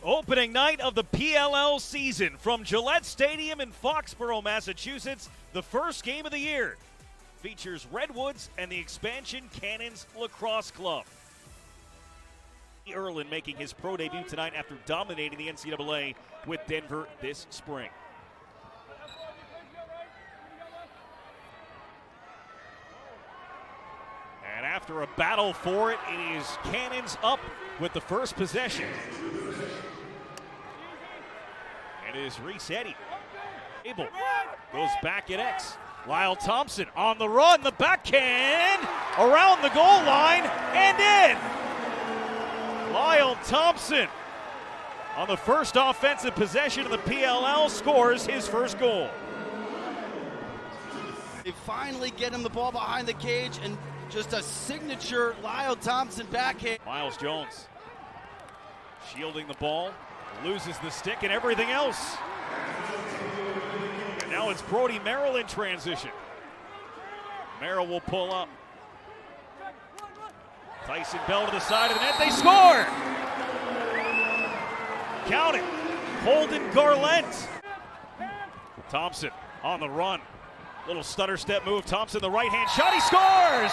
Opening night of the PLL season from Gillette Stadium in Foxborough, Massachusetts. The first game of the year features Redwoods and the expansion Cannons Lacrosse Club. Erlin making his pro debut tonight after dominating the NCAA with Denver this spring. And after a battle for it, it is Cannons up with the first possession. It is Reese Eddy. Abel goes back at X. Lyle Thompson on the run, the backhand around the goal line and in. Lyle Thompson on the first offensive possession of the PLL scores his first goal. They finally get him the ball behind the cage and just a signature Lyle Thompson backhand. Miles Jones shielding the ball, loses the stick and everything else. And now it's Brody Merrill in transition. Merrill will pull up. Tyson Bell to the side of the net, they score! Count it, Holden Garlent. Thompson on the run. Little stutter step move, Thompson the right hand shot, he scores!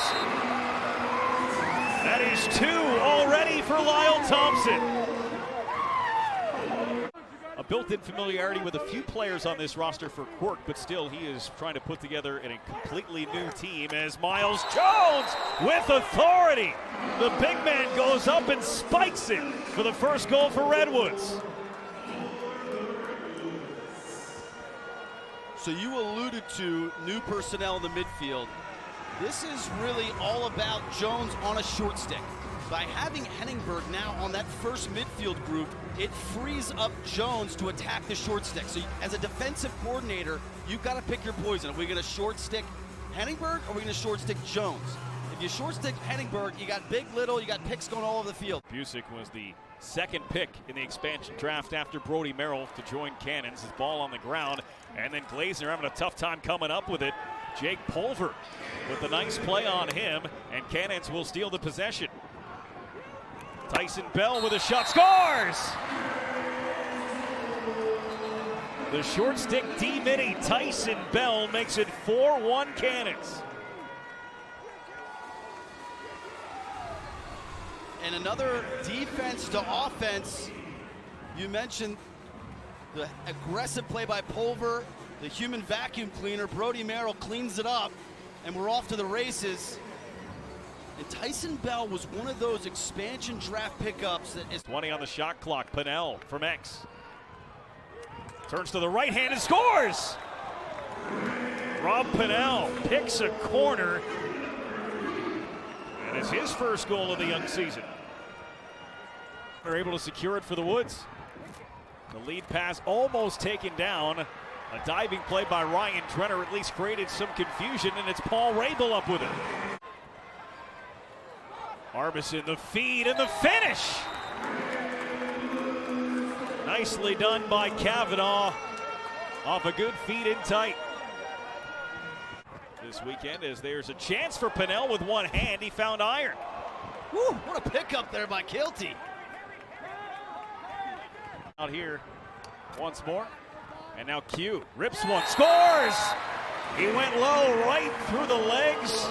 That is two already for Lyle Thompson. A built-in familiarity with a few players on this roster for Quirk, but still he is trying to put together a completely new team as Miles Jones with authority. The big man goes up and spikes it for the first goal for Redwoods. So you alluded to new personnel in the midfield. This is really all about Jones on a short stick. By having Henningberg now on that first midfield group, it frees up Jones to attack the short stick. So as a defensive coordinator, you've got to pick your poison. Are we going to short stick Henningberg or are we going to short stick Jones? If you short stick Henningberg, you got big, little, you got picks going all over the field. Busick was the second pick in the expansion draft after Brody Merrill to join Cannons. His ball on the ground, and then Glazer having a tough time coming up with it. Jake Pulver with a nice play on him, and Cannons will steal the possession. Tyson Bell with a shot, scores! The short stick D-mini Tyson Bell makes it 4-1 Cannons. And another defense to offense. You mentioned the aggressive play by Pulver, the human vacuum cleaner. Brody Merrill cleans it up, and we're off to the races. And Tyson Bell was one of those expansion draft pickups that is 20 on the shot clock. Pinnell from X. Turns to the right hand and scores! Rob Pinnell picks a corner. And it's his first goal of the young season. They're able to secure it for the Woods. The lead pass almost taken down. A diving play by Ryan Trenner at least created some confusion, and it's Paul Rabel up with it. Arbison, the feed and the finish. Nicely done by Kavanaugh off a good feed in tight. This weekend, as there's a chance for Pinnell with one hand, he found iron. Woo, what a pickup there by Kilty. Out here once more, and now Q rips one, scores! He went low right through the legs.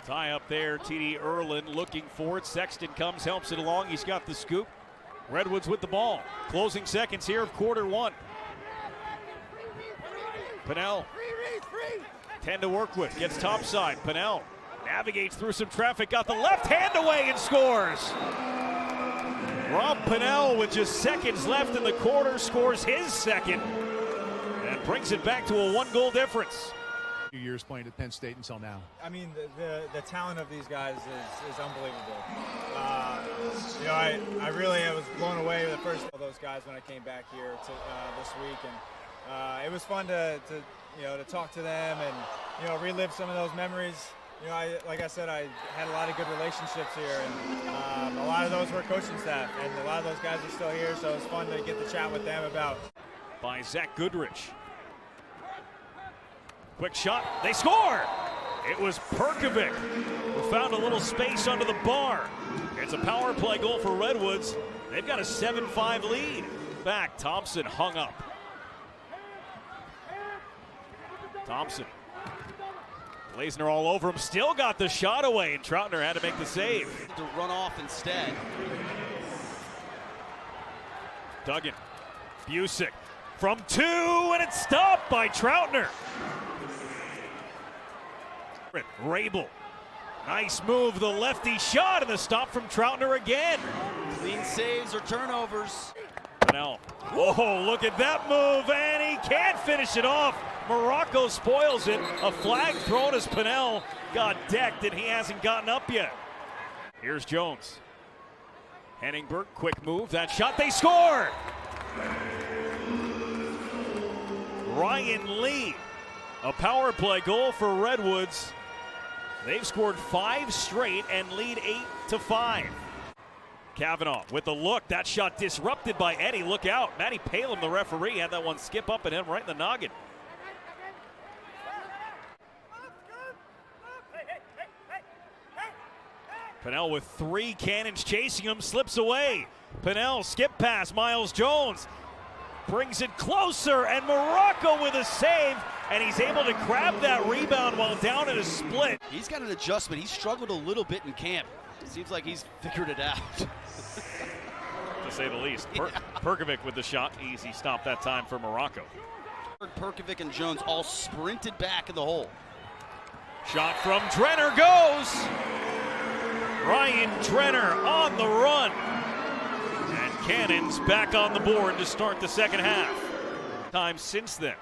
Tie up there, TD Erlin looking for it. Sexton comes, helps it along. He's got the scoop. Redwoods with the ball. Closing seconds here of quarter one. Pinnell, 10 to work with, gets topside. Pinnell navigates through some traffic, got the left hand away and scores. Rob Pinnell with just seconds left in the quarter scores his second and brings it back to a one-goal difference. Years playing at Penn State until now. I mean, the talent of these guys is unbelievable. You know, I was blown away with the first of those guys when I came back here this week, and it was fun to talk to them and relive some of those memories. Like I said, I had a lot of good relationships here, and a lot of those were coaching staff, and a lot of those guys are still here, so it's fun to get to chat with them about. By Zach Goodrich. Quick shot, they score! It was Perkovic who found a little space under the bar. It's a power play goal for Redwoods. They've got a 7-5 lead. Back, Thompson hung up. Thompson. Glazner all over him, still got the shot away, and Troutner had to make the save. To run off instead. Duggan, Busick from 2, and it's stopped by Troutner. Rabel, nice move, the lefty shot, and the stop from Troutner again. Clean saves or turnovers. Pennell, whoa, look at that move, and he can't finish it off. Morocco spoils it. A flag thrown as Pennell got decked, and he hasn't gotten up yet. Here's Jones. Henningberg, quick move, that shot, they score! Ryan Lee, a power play goal for Redwoods. They've scored 5 straight and lead 8-5. Kavanaugh with the look, that shot disrupted by Eddie, look out. Matty Palem, the referee, had that one skip up at him right in the noggin. Pennell with 3 cannons chasing him, slips away. Pennell, skip pass, Miles Jones brings it closer, and Morocco with a save, and he's able to grab that rebound while down in a split. He's got an adjustment. He's struggled a little bit in camp. Seems like he's figured it out. To say the least. Perkovic with the shot, easy stop that time for Morocco. Perkovic and Jones all sprinted back in the hole. Shot from Drenner goes! Ryan Drenner on the run. And Cannons back on the board to start the second half. Time since then.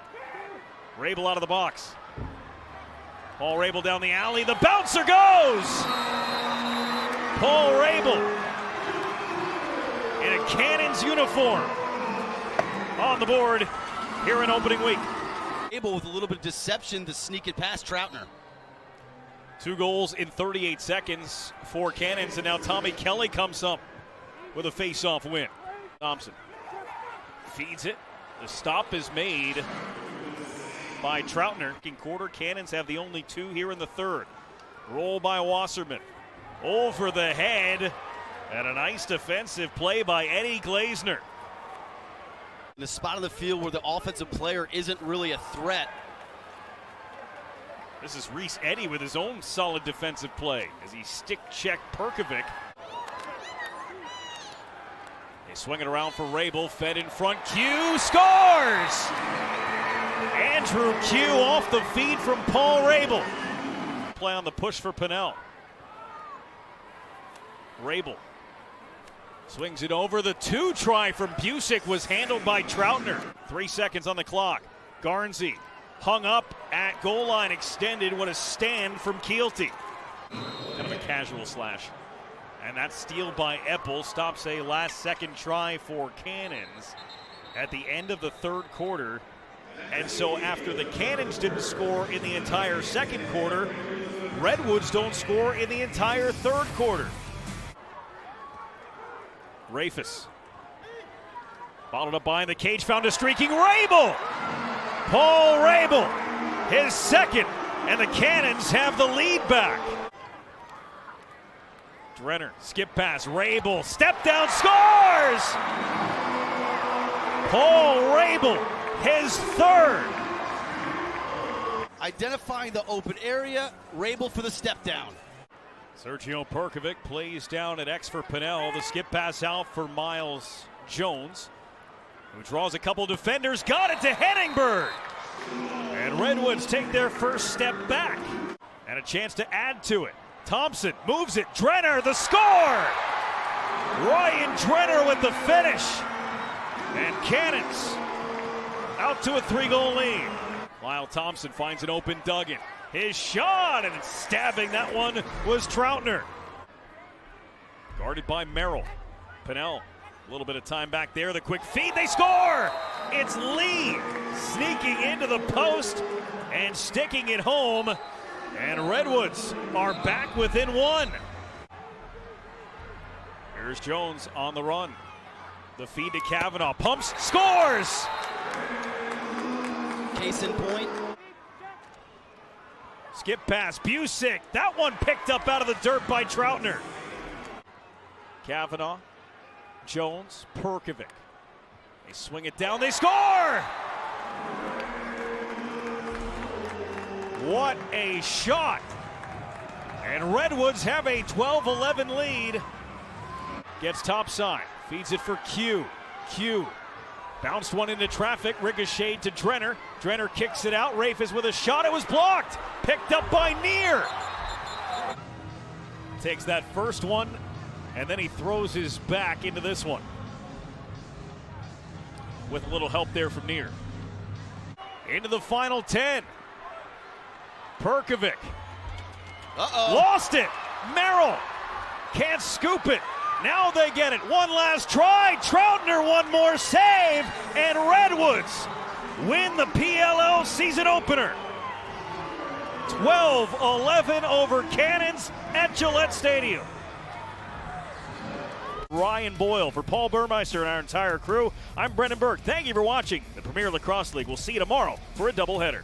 Rabel out of the box. Paul Rabel down the alley. The bouncer goes! Paul Rabel in a Cannons uniform on the board here in opening week. Able with a little bit of deception to sneak it past Troutner. 2 goals in 38 seconds for Cannons, and now Tommy Kelly comes up with a face-off win. Thompson feeds it. The stop is made by Troutner. In quarter, Cannons have the only 2 here in the third. Roll by Wasserman. Over the head, and a nice defensive play by Eddie Glazner. In the spot of the field where the offensive player isn't really a threat. This is Reese Eddy with his own solid defensive play as he stick-checked Perkovic. They swing it around for Rabel, fed in front, Q scores! Andrew Q off the feed from Paul Rabel. Play on the push for Pennell. Rabel swings it over. The 2 try from Busick was handled by Troutner. 3 seconds on the clock. Garnsey hung up at goal line, extended. What a stand from Keelty. Kind of a casual slash. And that steal by Eppel stops a last-second try for Cannons at the end of the third quarter. And so after the Cannons didn't score in the entire second quarter, Redwoods don't score in the entire third quarter. Rafus. Followed up behind the cage, found a streaking Rabel! Paul Rabel, his second, and the Cannons have the lead back. Drenner, skip pass, Rabel, step down, scores! Paul Rabel, his third. Identifying the open area, Rabel for the step down. Sergio Perkovic plays down at X for Pennell. The skip pass out for Miles Jones, who draws a couple defenders, got it to Henningberg. And Redwoods take their first step back. And a chance to add to it. Thompson moves it, Drenner, the score! Ryan Drenner with the finish. And Cannons out to a 3-goal lead. Lyle Thompson finds an open Duggan. His shot, and stabbing that one was Troutner. Guarded by Merrill. Pennell, a little bit of time back there. The quick feed, they score! It's Lee sneaking into the post and sticking it home. And Redwoods are back within 1. Here's Jones on the run. The feed to Kavanaugh, pumps, scores! Case in point. Skip pass, Busick. That one picked up out of the dirt by Troutner. Kavanaugh, Jones, Perkovic. They swing it down, they score! What a shot! And Redwoods have a 12-11 lead. Gets topside, feeds it for Q. Q bounced one into traffic, ricocheted to Drenner. Drenner kicks it out, Rafe is with a shot, it was blocked! Picked up by Neer! Takes that first one, and then he throws his back into this one. With a little help there from Neer. Into the final 10. Perkovic. Lost it. Merrill can't scoop it. Now they get it. One last try. Troutner, one more save. And Redwoods win the PLL season opener. 12-11 over Cannons at Gillette Stadium. Ryan Boyle for Paul Burmeister and our entire crew. I'm Brendan Burke. Thank you for watching the Premier Lacrosse League. We'll see you tomorrow for a doubleheader.